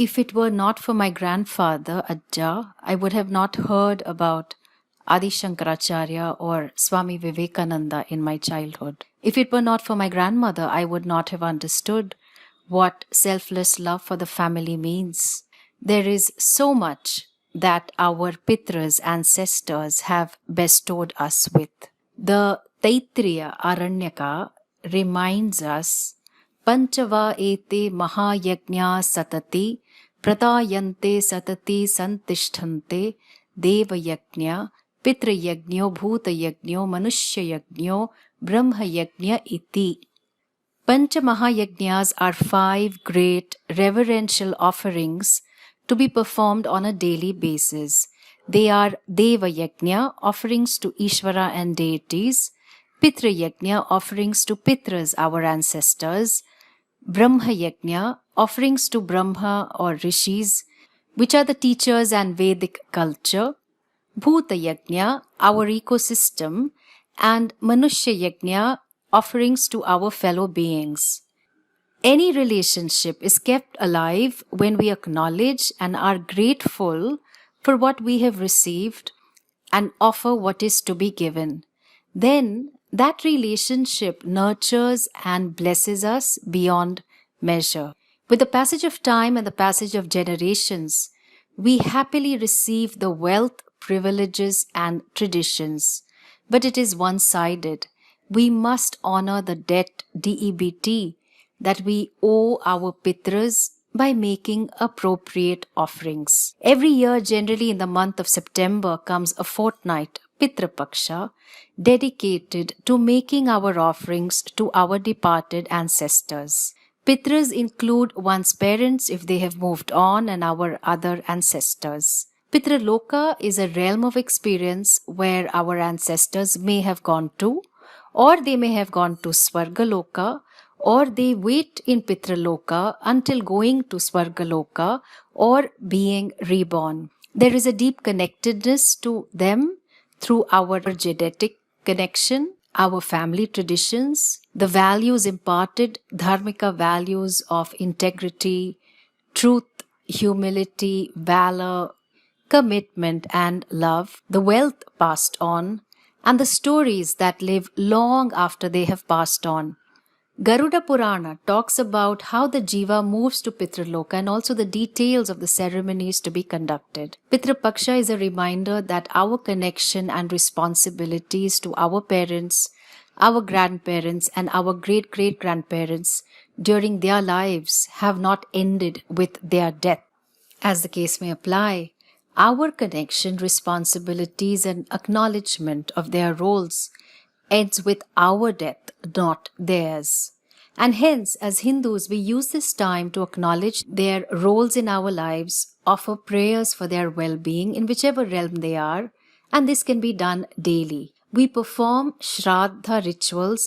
If it were not for my grandfather, Ajja, I would have not heard about Adi Shankaracharya or Swami Vivekananda in my childhood. If it were not for my grandmother, I would not have understood what selfless love for the family means. There is so much that our Pitras, ancestors, have bestowed us with. The Taittiriya Aranyaka reminds us, Panchava ete mahayajna satati pratayante satati santishtante devayajna pitrayajno bhutayajno manushayajno brahmayajna iti. Pancha-mahayajnas are 5 great reverential offerings to be performed on a daily basis. They are Deva Yajna, offerings to Ishvara and deities, Pitra Yajna, offerings to Pitras, our ancestors, Brahma Yajna, offerings to Brahma or Rishis, which are the teachers and Vedic culture, Bhuta Yajna, our ecosystem, and Manushya Yajna, offerings to our fellow beings. Any relationship is kept alive when we acknowledge and are grateful for what we have received and offer what is to be given. Then that relationship nurtures and blesses us beyond measure. With the passage of time and the passage of generations, we happily receive the wealth, privileges, and traditions. But it is one-sided. We must honor the debt, DEBT, that we owe our Pitras by making appropriate offerings. Every year, generally in the month of September, comes a fortnight, Pitra Paksha, dedicated to making our offerings to our departed ancestors. Pitras include one's parents if they have moved on and our other ancestors. Pitraloka is a realm of experience where our ancestors may have gone to, or they may have gone to Svargaloka, or they wait in Pitraloka until going to Svargaloka or being reborn. There is a deep connectedness to them through our genetic connection, our family traditions, the values imparted, dharmika values of integrity, truth, humility, valor, commitment and love, the wealth passed on, and the stories that live long after they have passed on. Garuda Purana talks about how the jiva moves to Pitraloka and also the details of the ceremonies to be conducted. Pitra Paksha is a reminder that our connection and responsibilities to our parents, our grandparents, and our great-great-grandparents during their lives have not ended with their death. As the case may apply, our connection, responsibilities, and acknowledgement of their roles ends with our death, not theirs. And hence, as Hindus, we use this time to acknowledge their roles in our lives, offer prayers for their well-being in whichever realm they are, and this can be done daily. We perform Shraddha rituals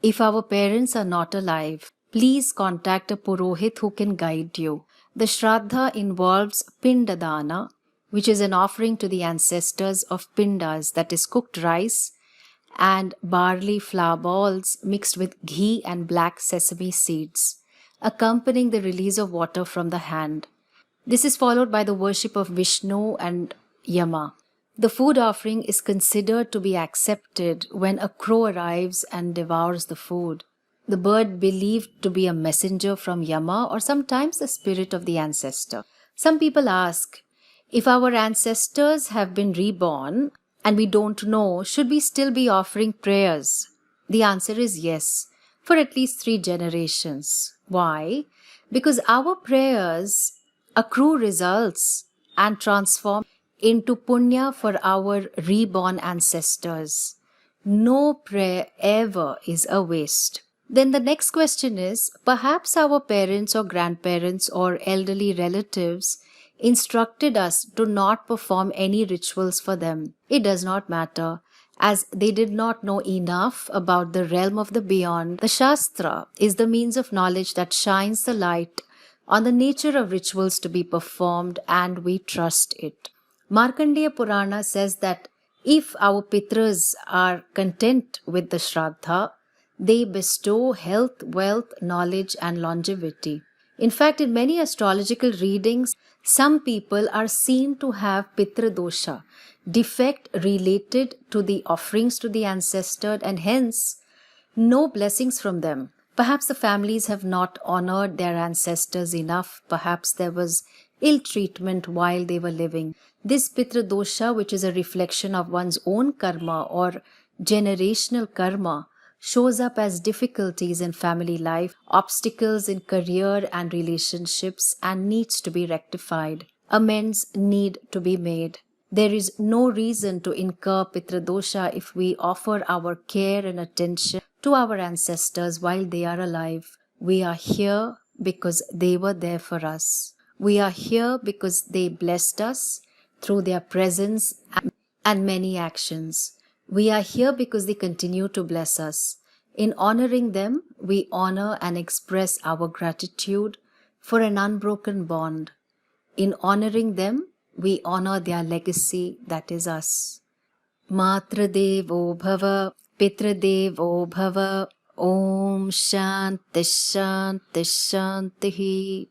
if our parents are not alive. Please contact a Purohit who can guide you. The Shraddha involves Pindadana, which is an offering to the ancestors of Pindas, that is cooked rice, and barley flour balls mixed with ghee and black sesame seeds, accompanying the release of water from the hand. This is followed by the worship of Vishnu and Yama. The food offering is considered to be accepted when a crow arrives and devours the food. The bird believed to be a messenger from Yama or sometimes the spirit of the ancestor. Some people ask, if our ancestors have been reborn, and we don't know, should we still be offering prayers? The answer is yes, for at least 3 generations. Why? Because our prayers accrue results and transform into punya for our reborn ancestors. No prayer ever is a waste. Then the next question is, perhaps our parents or grandparents or elderly relatives instructed us to not perform any rituals for them. It does not matter, as they did not know enough about the realm of the beyond. The Shastra is the means of knowledge that shines the light on the nature of rituals to be performed, and we trust it. Markandeya Purana says that if our Pitras are content with the Shraddha, they bestow health, wealth, knowledge, and longevity. In fact, in many astrological readings, some people are seen to have Pitra dosha, defect related to the offerings to the ancestor, and hence no blessings from them. Perhaps the families have not honored their ancestors enough. Perhaps there was ill treatment while they were living. This Pitra dosha, which is a reflection of one's own karma or generational karma, shows up as difficulties in family life, obstacles in career and relationships, and needs to be rectified. Amends need to be made. There is no reason to incur Pitra dosha if we offer our care and attention to our ancestors while they are alive. We are here because they were there for us. We are here because they blessed us through their presence and many actions. We are here because they continue to bless us. In honoring them, we honor and express our gratitude for an unbroken bond. In honoring them, we honor their legacy, that is us. Matradevo bhava, Pitradevo bhava, Om Shanti Shanti Shanti.